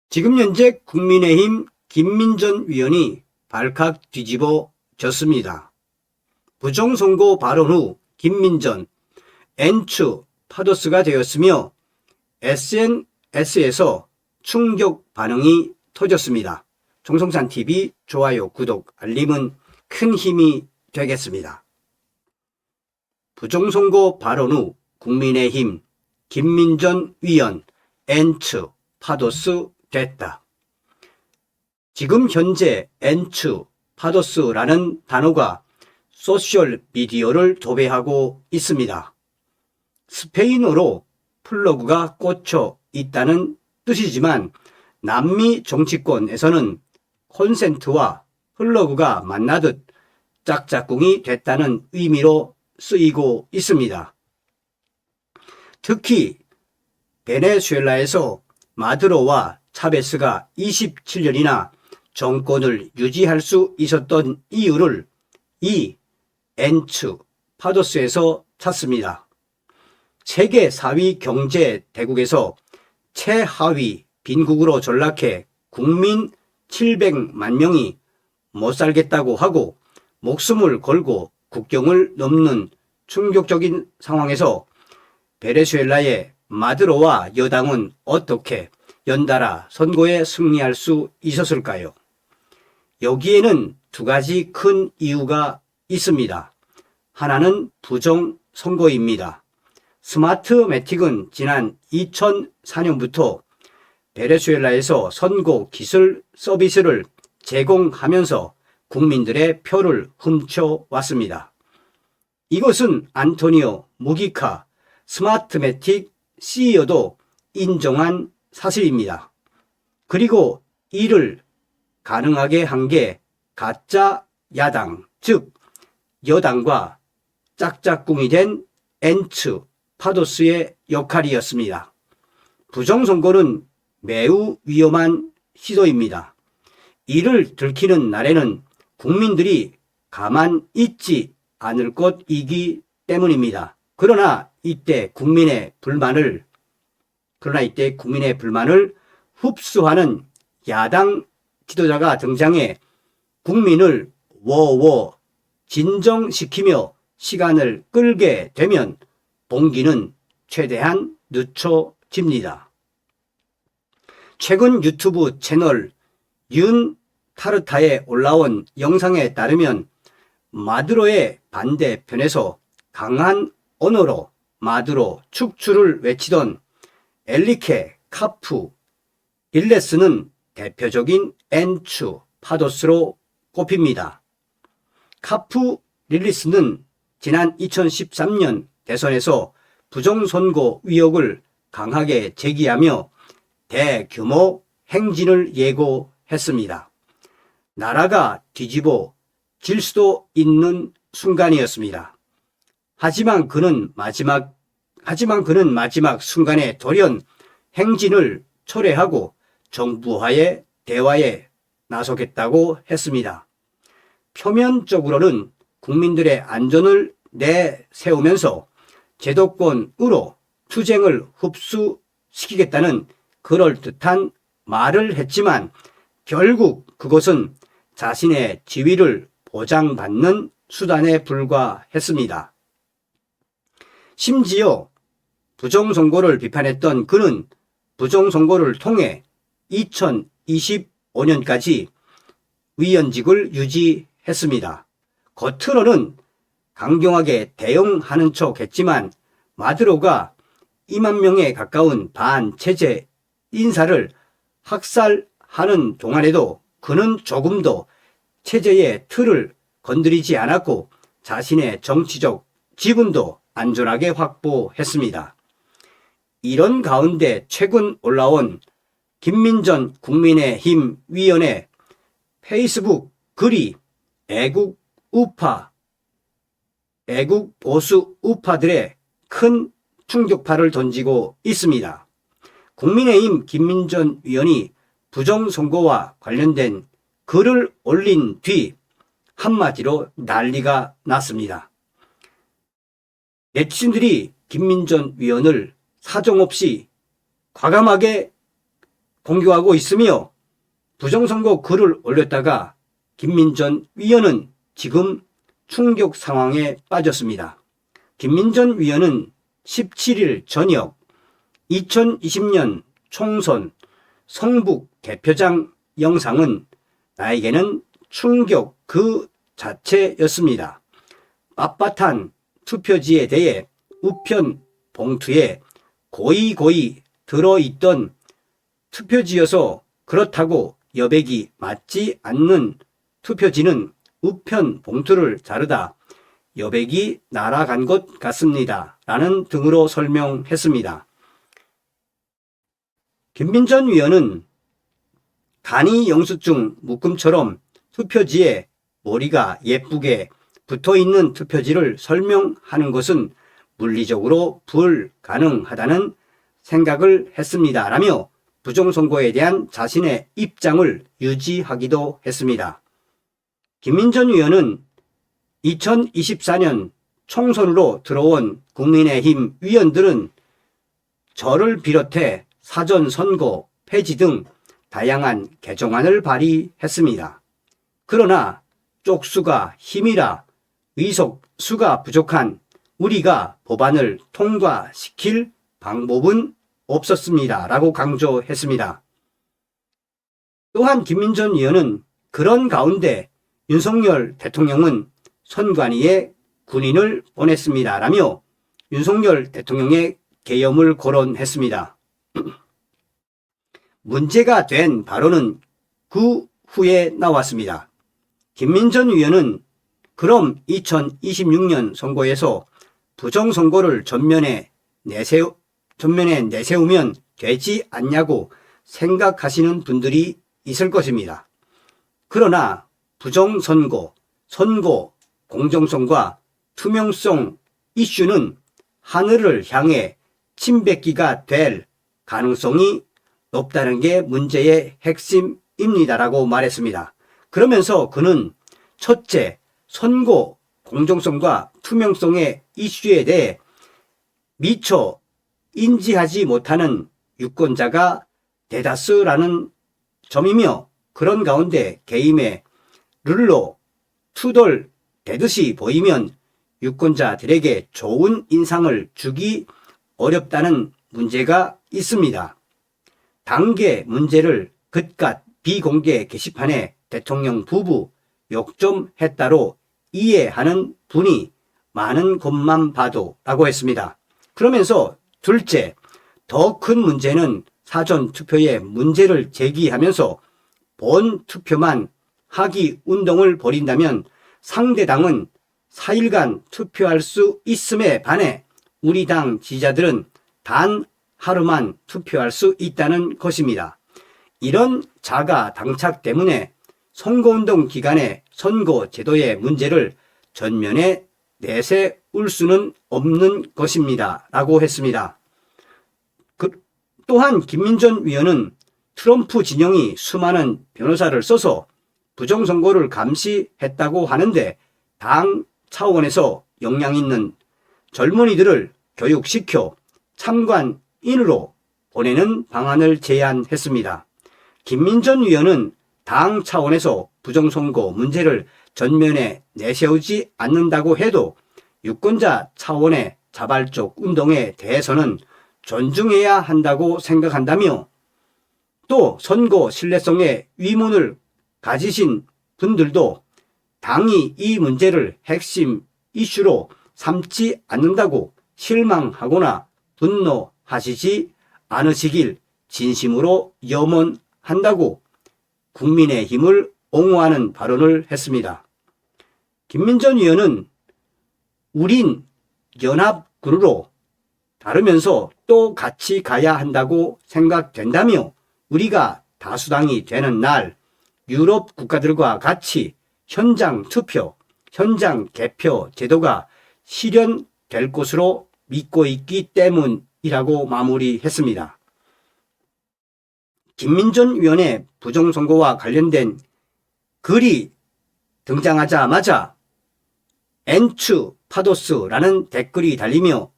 지금 현재 국민의힘 김민전 위원이 발칵 뒤집어졌습니다. 부정선거 발언 후 김민전 엔추 파도스가 되었으며 SNS에서 충격 반응이 터졌습니다. 정성찬TV 좋아요, 구독, 알림은 큰 힘이 되겠습니다. 부정선거 발언 후 국민의힘 김민전 위원 엔추 파도스 됐다. 지금 현재 엔추 파도스라는 단어가 소셜 미디어를 도배하고 있습니다. 스페인어로 플러그가 꽂혀 있다는 뜻이지만 남미 정치권에서는 콘센트와 플러그가 만나듯 짝짝꿍이 됐다는 의미로 쓰이고 있습니다. 특히 베네수엘라에서 마두로와 차베스가 27년이나 정권을 유지할 수 있었던 이유를 이 엔추 파도스에서 찾습니다. 세계 4위 경제 대국에서 최하위 빈국으로 전락해 국민 700만 명이 못 살겠다고 하고 목숨을 걸고 국경을 넘는 충격적인 상황에서 베네수엘라의 마두로와 여당은 어떻게 연달아 선거에 승리할 수 있었을까요? 여기에는 두 가지 큰 이유가 있습니다. 하나는 부정선거입니다. 스마트매틱은 지난 2004년부터 베네수엘라에서 선거 기술 서비스를 제공하면서 국민들의 표를 훔쳐왔습니다. 이것은 안토니오 무기카 스마트매틱 CEO도 인정한 사실입니다. 그리고 이를 가능하게 한 게 가짜 야당, 즉 여당과 짝짝꿍이 된 엔추 파도스의 역할이었습니다. 부정선거는 매우 위험한 시도입니다. 이를 들키는 날에는 국민들이 가만 있지 않을 것이기 때문입니다. 그러나 이때 국민의 불만을 흡수하는 야당 지도자가 등장해 국민을 진정시키며 시간을 끌게 되면 봉기는 최대한 늦춰집니다. 최근 유튜브 채널 윤타르타에 올라온 영상에 따르면 마두로의 반대편에서 강한 언어로 마두로 축출을 외치던 엘리케 카프 릴레스는 대표적인 엔추 파도스로 꼽힙니다. 카프 릴리스는 지난 2013년 대선에서 부정선거 의혹을 강하게 제기하며 대규모 행진을 예고했습니다. 나라가 뒤집어질 수도 있는 순간이었습니다. 하지만 그는 마지막 순간에 돌연 행진을 철회하고 정부와의 대화에 나서겠다고 했습니다. 표면적으로는 국민들의 안전을 내세우면서 제도권으로 투쟁을 흡수시키겠다는 그럴듯한 말을 했지만 결국 그것은 자신의 지위를 보장받는 수단에 불과했습니다. 심지어 부정선거를 비판했던 그는 부정선거를 통해 2025년까지 위원직을 유지했습니다. 겉으로는 강경하게 대응하는 척 했지만 마두로가 2만 명에 가까운 반체제 인사를 학살하는 동안에도 그는 조금도 체제의 틀을 건드리지 않았고 자신의 정치적 지분도 안전하게 확보했습니다. 이런 가운데 최근 올라온 김민전 국민의힘 위원의 페이스북 글이 애국 보수 우파들의 큰 충격파를 던지고 있습니다. 국민의힘 김민전 위원이 부정선거와 관련된 글을 올린 뒤 한마디로 난리가 났습니다. 네티즌들이 김민전 위원을 사정없이 과감하게 공격하고 있으며 부정선거 글을 올렸다가 김민전 위원은 지금 충격 상황에 빠졌습니다. 김민전 위원은 17일 저녁 2020년 총선 성북 개표장 영상은 나에게는 충격 그 자체였습니다. 빳빳한 투표지에 대해 우편 봉투에 고이고이 들어있던 투표지여서 그렇다고 여백이 맞지 않는 투표지는 우편 봉투를 자르다 여백이 날아간 것 같습니다. 라는 등으로 설명했습니다. 김민전 위원은 간이 영수증 묶음처럼 투표지에 머리가 예쁘게 붙어있는 투표지를 설명하는 것은 물리적으로 불가능하다는 생각을 했습니다. 라며 부정선거에 대한 자신의 입장을 유지하기도 했습니다. 김민전 위원은 2024년 총선으로 들어온 국민의힘 위원들은 저를 비롯해 사전선거 폐지 등 다양한 개정안을 발의했습니다. 그러나 쪽수가 힘이라 의석수가 부족한 우리가 법안을 통과시킬 방법은 없었습니다. 라고 강조했습니다. 또한 김민전 의원은 그런 가운데 윤석열 대통령은 선관위에 군인을 보냈습니다. 라며 윤석열 대통령의 계엄을 거론했습니다. 문제가 된 발언은 그 후에 나왔습니다. 김민전 의원은 그럼 2026년 선거에서 부정선거를 전면에 내세우면 되지 않냐고 생각하시는 분들이 있을 것입니다. 그러나 부정선거, 선거 공정성과 투명성 이슈는 하늘을 향해 침뱉기가 될 가능성이 높다는 게 문제의 핵심입니다라고 말했습니다. 그러면서 그는 첫째, 선거 공정성과 투명성의 이슈에 대해 미처 인지하지 못하는 유권자가 대다수라는 점이며 그런 가운데 개임의 룰로 투덜대듯이 보이면 유권자들에게 좋은 인상을 주기 어렵다는 문제가 있습니다. 당계 문제를 그깟 비공개 게시판에 대통령 부부 욕 좀 했다로 이해하는 분이 많은 것만 봐도 라고 했습니다. 그러면서 둘째, 더 큰 문제는 사전투표의 문제를 제기하면서 본 투표만 하기 운동을 벌인다면 상대당은 4일간 투표할 수 있음에 반해 우리 당 지지자들은 단 하루만 투표할 수 있다는 것입니다. 이런 자가 당착 때문에 선거운동 기간에 선거제도의 문제를 전면에 내세울 수는 없는 것입니다. 라고 했습니다. 또한 김민전 위원은 트럼프 진영이 수많은 변호사를 써서 부정선거를 감시했다고 하는데 당 차원에서 역량 있는 젊은이들을 교육시켜 참관인으로 보내는 방안을 제안했습니다. 김민전 위원은 당 차원에서 부정선거 문제를 전면에 내세우지 않는다고 해도 유권자 차원의 자발적 운동에 대해서는 존중해야 한다고 생각한다며 또 선거 신뢰성에 의문을 가지신 분들도 당이 이 문제를 핵심 이슈로 삼지 않는다고 실망하거나 분노하시지 않으시길 진심으로 염원한다고 국민의힘을 옹호하는 발언을 했습니다. 김민전 의원은 우린 연합군으로 다르면서 또 같이 가야 한다고 생각된다며 우리가 다수당이 되는 날 유럽 국가들과 같이 현장 투표, 현장 개표 제도가 실현될 것으로 믿고 있기 때문이라고 마무리했습니다. 김민전 의원의 부정선거와 관련된 글이 등장하자마자 엔추 파도스라는 댓글이 달리며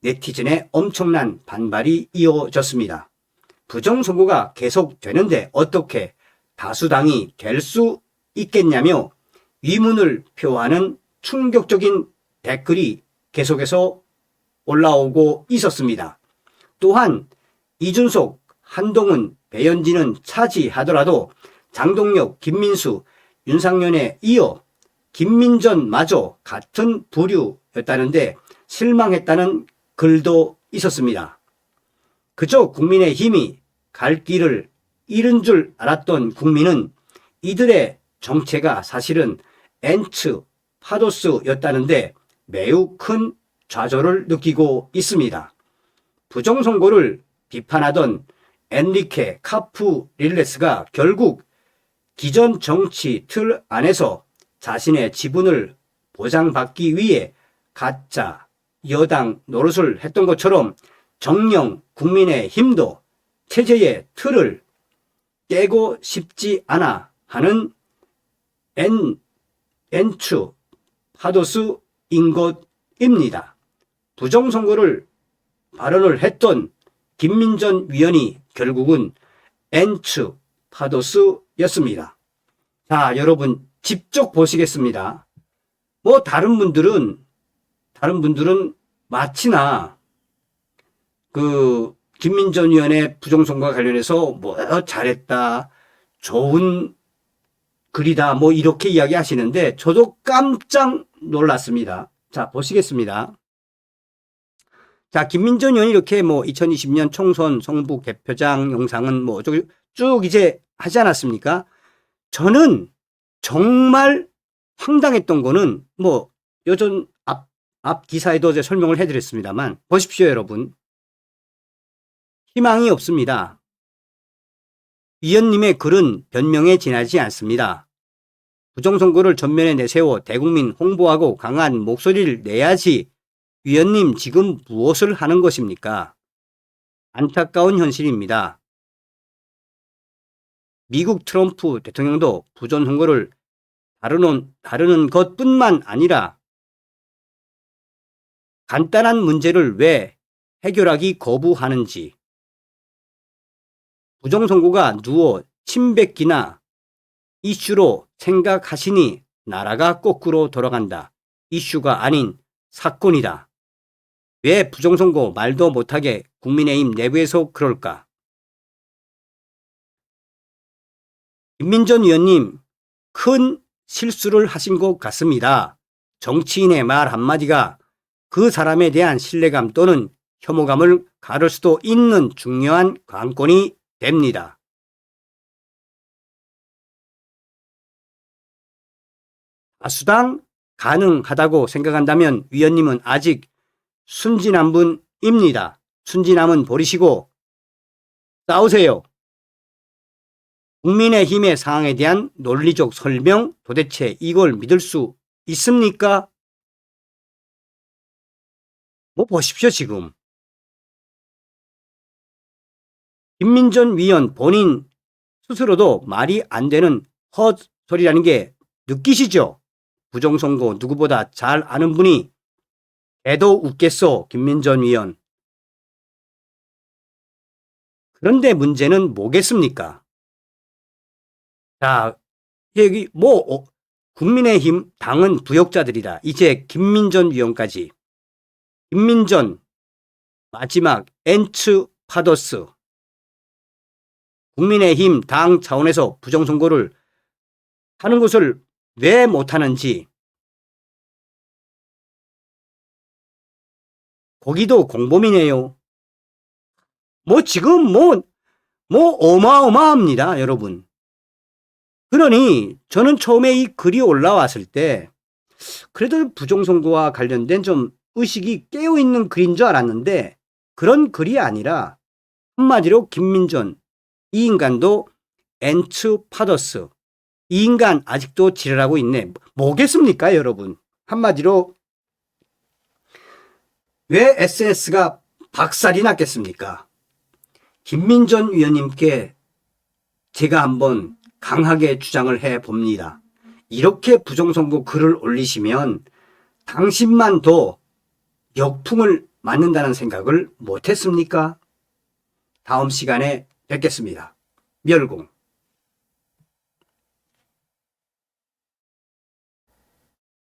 네티즌의 엄청난 반발이 이어졌습니다. 부정선거가 계속되는데 어떻게 다수당이 될 수 있겠냐며 위문을 표하는 충격적인 댓글이 계속해서 올라오고 있었습니다. 또한 이준석, 한동훈, 배현진은 차지하더라도 장동혁, 김민수, 윤상현에 이어 김민전마저 같은 부류였다는데 실망했다는 글도 있었습니다. 그저 국민의힘이 갈 길을 잃은 줄 알았던 국민은 이들의 정체가 사실은 엔츠 파도스였다는데 매우 큰 좌절을 느끼고 있습니다. 부정선거를 비판하던 엔리케 카프릴레스가 결국 기존 정치 틀 안에서 자신의 지분을 보장받기 위해 가짜 여당 노릇을 했던 것처럼 정녕 국민의힘도 체제의 틀을 깨고 싶지 않아 하는 엔추 파도스인 것입니다. 부정선거를 발언을 했던 김민전 위원이 결국은 엔추 파도스였습니다. 자, 여러분 직접 보시겠습니다. 뭐 다른 분들은 마치나 그 김민전 위원의 부정선거와 관련해서 뭐 잘했다, 좋은 글이다, 뭐 이렇게 이야기하시는데 저도 깜짝 놀랐습니다. 자, 보시겠습니다. 자, 김민전 의원이 이렇게 뭐 2020년 총선 성북 개표장 영상은 뭐 쭉 이제 하지 않았습니까? 저는 정말 황당했던 거는 뭐 요전 앞 기사에도 이제 설명을 해드렸습니다만 보십시오, 여러분. 희망이 없습니다. 위원님의 글은 변명에 지나지 않습니다. 부정선거를 전면에 내세워 대국민 홍보하고 강한 목소리를 내야지 위원님 지금 무엇을 하는 것입니까? 안타까운 현실입니다. 미국 트럼프 대통령도 부정선거를 다루는 것뿐만 아니라 간단한 문제를 왜 해결하기 거부하는지, 부정선거가 누워 침뱉기나 이슈로 생각하시니 나라가 거꾸로 돌아간다. 이슈가 아닌 사건이다. 왜 부정선거 말도 못하게 국민의힘 내부에서 그럴까? 김민전 위원님, 큰 실수를 하신 것 같습니다. 정치인의 말 한마디가 그 사람에 대한 신뢰감 또는 혐오감을 가를 수도 있는 중요한 관건이 됩니다. 다수당 가능하다고 생각한다면 위원님은 아직 순진한 분입니다. 순진함은 버리시고 싸우세요. 국민의힘의 상황에 대한 논리적 설명, 도대체 이걸 믿을 수 있습니까? 뭐 보십시오, 지금. 김민전 위원 본인 스스로도 말이 안 되는 헛소리라는 게 느끼시죠? 부정선거 누구보다 잘 아는 분이 애도 웃겠어, 김민전 위원. 그런데 문제는 뭐겠습니까? 자, 여기 국민의힘 당은 부역자들이다. 이제 김민전 위원까지. 김민전 마지막 엔츠 파더스. 국민의힘 당 차원에서 부정선거를 하는 것을 왜 못하는지, 거기도 공범이네요. 뭐 지금 뭐 어마어마합니다, 여러분. 그러니 저는 처음에 이 글이 올라왔을 때 그래도 부정선거와 관련된 좀 의식이 깨어있는 글인 줄 알았는데 그런 글이 아니라 한마디로 김민전, 이 인간도 엔츠 파더스, 이 인간 아직도 지랄하고 있네. 뭐겠습니까, 여러분? 한마디로 왜 SNS가 박살이 났겠습니까? 김민전 위원님께 제가 한번 강하게 주장을 해봅니다. 이렇게 부정선거 글을 올리시면 당신만 더 역풍을 맞는다는 생각을 못했습니까? 다음 시간에 뵙겠습니다. 멸공.